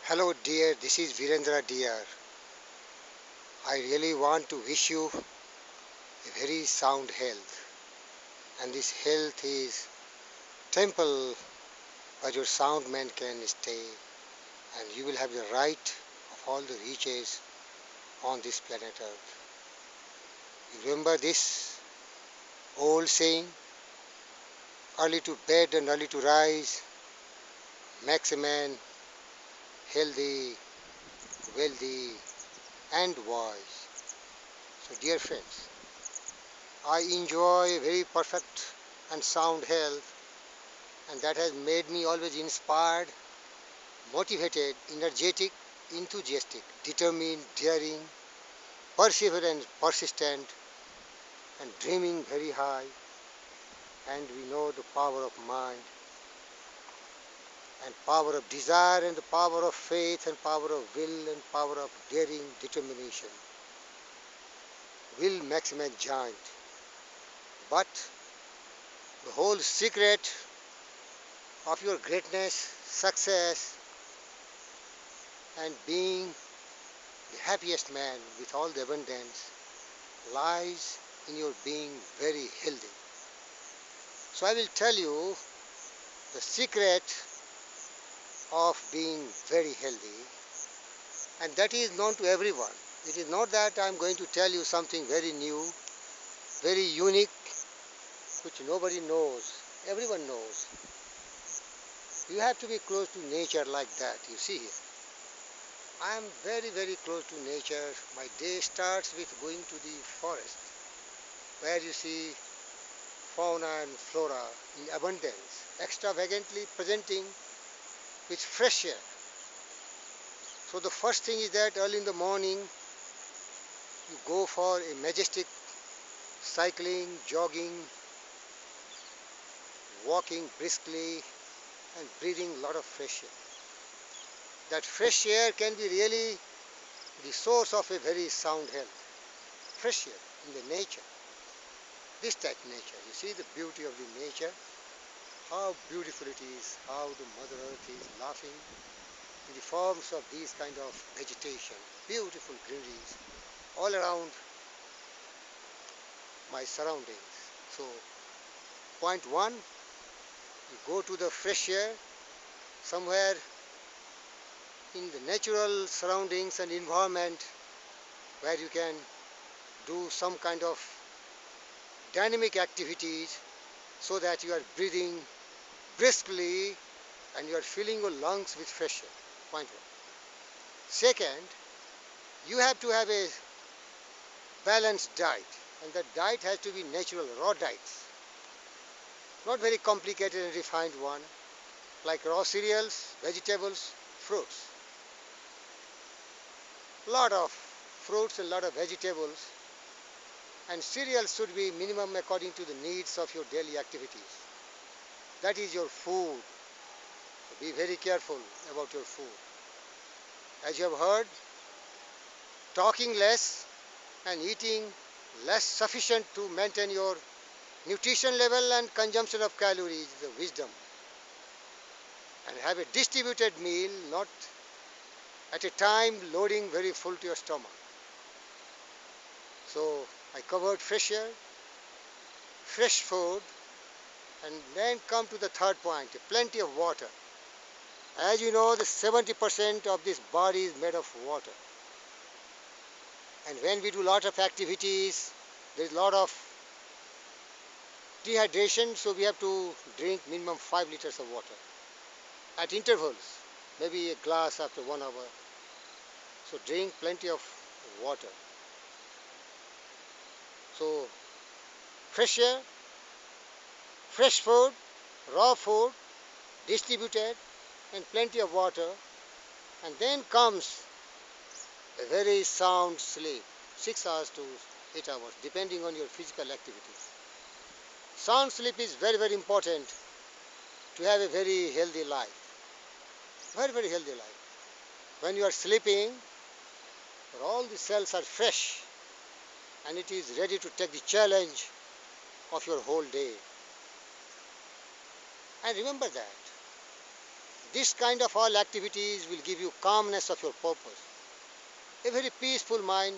Hello dear, this is Virendra dear. I really want to wish you a very sound health, and this health is temple where your sound man can stay, and you will have the right of all the riches on this planet earth. You remember this old saying, early to bed and early to rise makes a man healthy, wealthy and wise. So dear friends, I enjoy very perfect and sound health, and that has made me always inspired, motivated, energetic, enthusiastic, determined, daring, perseverant, persistent, and dreaming very high. And we know the power of mind and power of desire and the power of faith and power of will and power of daring determination will maximize giant. But the whole secret of your greatness, success, and being the happiest man with all the abundance lies in your being very healthy. So I will tell you the secret of being very healthy, and that is known to everyone. It is not that I am going to tell you something very new, very unique, which nobody knows. Everyone knows. You have to be close to nature like that. You see here. I am very, very close to nature. My day starts with going to the forest, where you see fauna and flora in abundance, extravagantly presenting with fresh air. So the first thing is that early in the morning you go for a majestic cycling, jogging, walking briskly and breathing a lot of fresh air. That fresh air can be really the source of a very sound health. Fresh air in the nature. This type nature. You see the beauty of the nature, how beautiful it is, how the Mother Earth is laughing in the forms of these kind of vegetation, beautiful greeneries all around my surroundings. So point one, you go to the fresh air somewhere in the natural surroundings and environment where you can do some kind of dynamic activities so that you are breathing briskly and you are filling your lungs with fresh air. Point one. Second, you have to have a balanced diet, and that diet has to be natural, raw diets. Not very complicated and refined one, like raw cereals, vegetables, fruits. Lot of fruits and lot of vegetables, and cereals should be minimum according to the needs of your daily activities. That is your food. So be very careful about your food. As you have heard, talking less and eating less sufficient to maintain your nutrition level and consumption of calories is the wisdom. And have a distributed meal, not at a time loading very full to your stomach. So I covered fresh air, fresh food, and then come to the third point, plenty of water. As you know, the 70% of this body is made of water. And when we do a lot of activities, there is a lot of dehydration, so we have to drink minimum 5 liters of water at intervals, maybe a glass after 1 hour. So drink plenty of water. So fresh air, fresh food, raw food, distributed, and plenty of water, and then comes a very sound sleep, 6 hours to 8 hours, depending on your physical activities. Sound sleep is very, very important to have a very healthy life. Very, very healthy life. When you are sleeping, all the cells are fresh and it is ready to take the challenge of your whole day. And remember that This kind of all activities will give you calmness of your purpose. A very peaceful mind,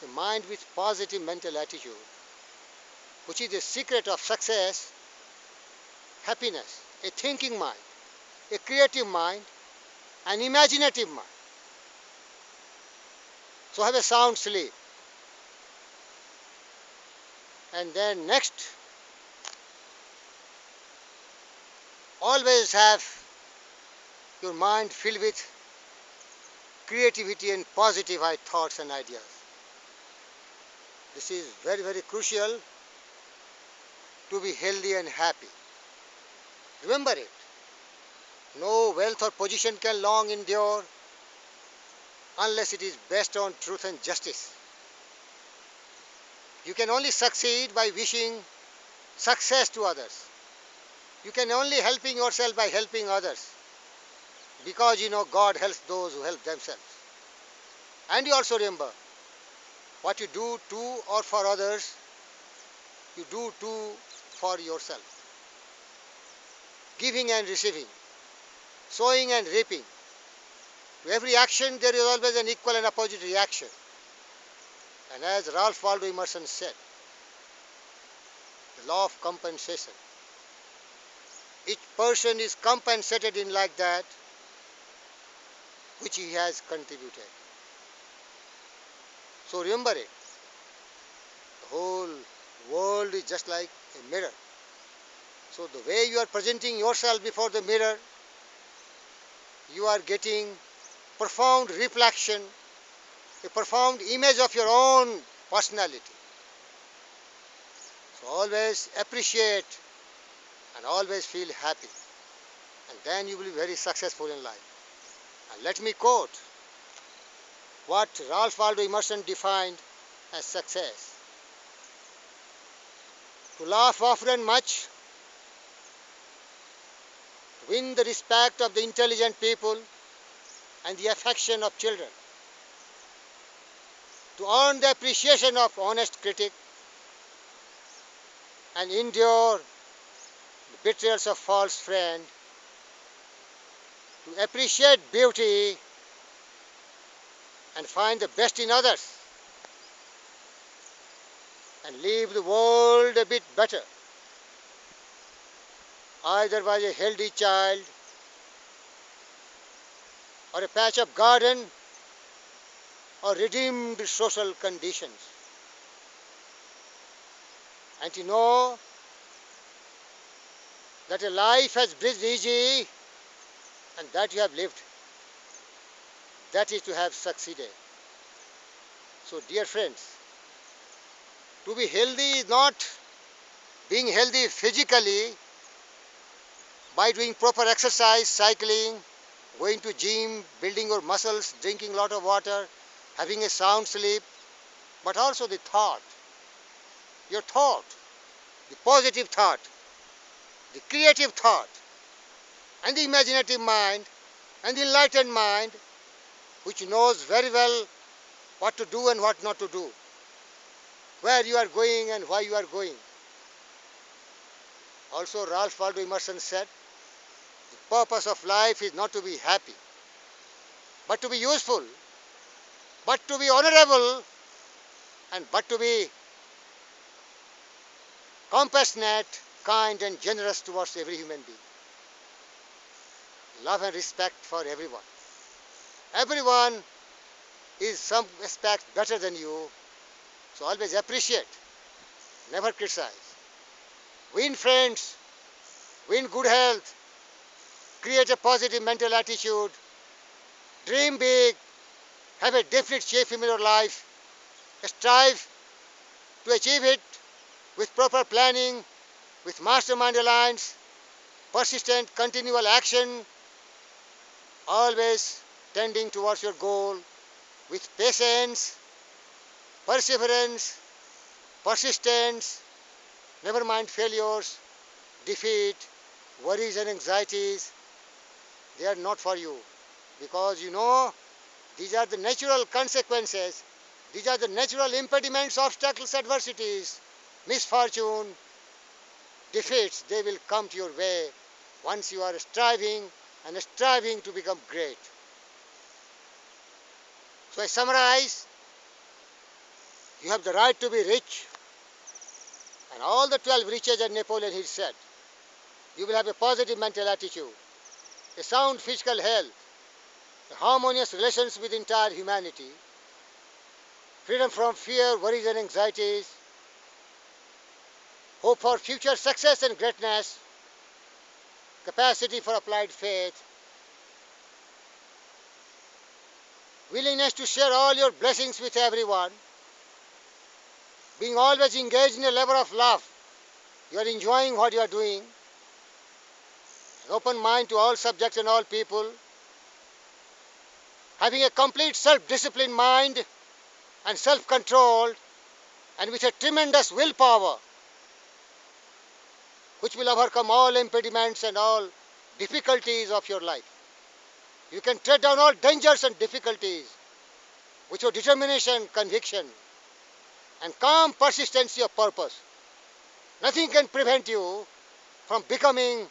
a mind with positive mental attitude, which is the secret of success, happiness, a thinking mind, a creative mind, an imaginative mind. So have a sound sleep. And then next, always have your mind filled with creativity and positive thoughts and ideas. This is very, very crucial to be healthy and happy. Remember it. No wealth or position can long endure unless it is based on truth and justice. You can only succeed by wishing success to others. You can only helping yourself by helping others. Because you know God helps those who help themselves. And you also remember, what you do to or for others, you do too for yourself. Giving and receiving, sowing and reaping. To every action there is always an equal and opposite reaction. And as Ralph Waldo Emerson said, the law of compensation. Each person is compensated in like that which he has contributed. So remember it. The whole world is just like a mirror. So the way you are presenting yourself before the mirror, you are getting profound reflection, a profound image of your own personality. So always appreciate and always feel happy. And then you will be very successful in life. And let me quote what Ralph Waldo Emerson defined as success. To laugh often and much, to win the respect of the intelligent people and the affection of children, to earn the appreciation of honest critic and endure the betrayals of false friend, to appreciate beauty and find the best in others and leave the world a bit better, either by a healthy child or a patch of garden or redeemed social conditions. And to know that a life has breathed easy and that you have lived, that is to have succeeded. So dear friends, to be healthy is not being healthy physically by doing proper exercise, cycling, going to gym, building your muscles, drinking a lot of water, having a sound sleep, but also the thought, your thought, the positive thought, the creative thought, and the imaginative mind, and the enlightened mind, which knows very well what to do and what not to do, where you are going and why you are going. Also, Ralph Waldo Emerson said, the purpose of life is not to be happy, but to be useful, but to be honorable, and but to be compassionate, kind and generous towards every human being. Love and respect for everyone. Everyone is some aspect better than you, so always appreciate, never criticize. Win friends, win good health, create a positive mental attitude, dream big, have a definite shape in your life, strive to achieve it with proper planning, with mastermind alliance, persistent continual action, always tending towards your goal, with patience, perseverance, persistence, never mind failures, defeat, worries and anxieties. They are not for you, because you know these are the natural consequences, these are the natural impediments, obstacles, adversities, misfortune, defeats. They will come to your way once you are striving and striving to become great. So I summarize, you have the right to be rich, and all the 12 riches that Napoleon Hill said. You will have a positive mental attitude, a sound physical health, a harmonious relations with entire humanity, freedom from fear, worries and anxieties, hope for future success and greatness, capacity for applied faith, willingness to share all your blessings with everyone, being always engaged in a labor of love. You are enjoying what you are doing, an open mind to all subjects and all people, having a complete self-disciplined mind and self-control, and with a tremendous willpower, which will overcome all impediments and all difficulties of your life. You can tread down all dangers and difficulties with your determination, conviction, and calm persistency of purpose. Nothing can prevent you from becoming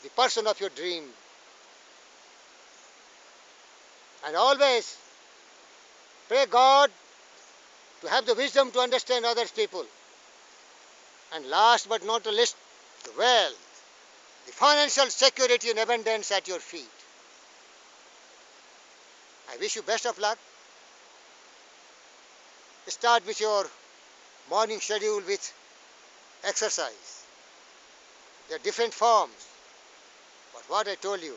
the person of your dream. And always pray God to have the wisdom to understand others people. And last but not the least, the wealth, the financial security and abundance at your feet. I wish you best of luck. Start with your morning schedule with exercise. There are different forms, but what I told you,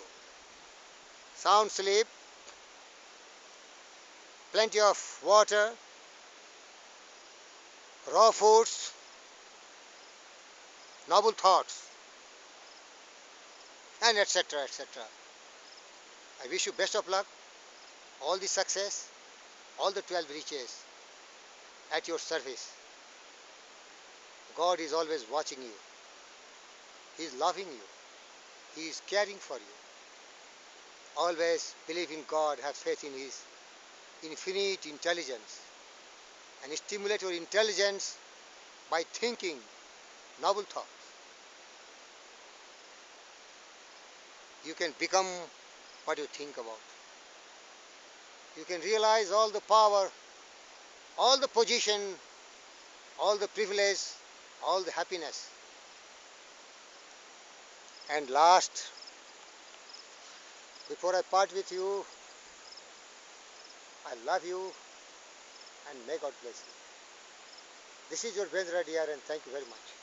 sound sleep, plenty of water, raw foods, noble thoughts, and etc. etc. I wish you best of luck, all the success, all the 12 riches at your service. God is always watching you. He is loving you. He is caring for you. Always believe in God, have faith in His infinite intelligence, and stimulate your intelligence by thinking noble thoughts. You can become what you think about. You can realize all the power, all the position, all the privilege, all the happiness. And last, before I part with you, I love you and may God bless you. This is your Vendra dear, and thank you very much.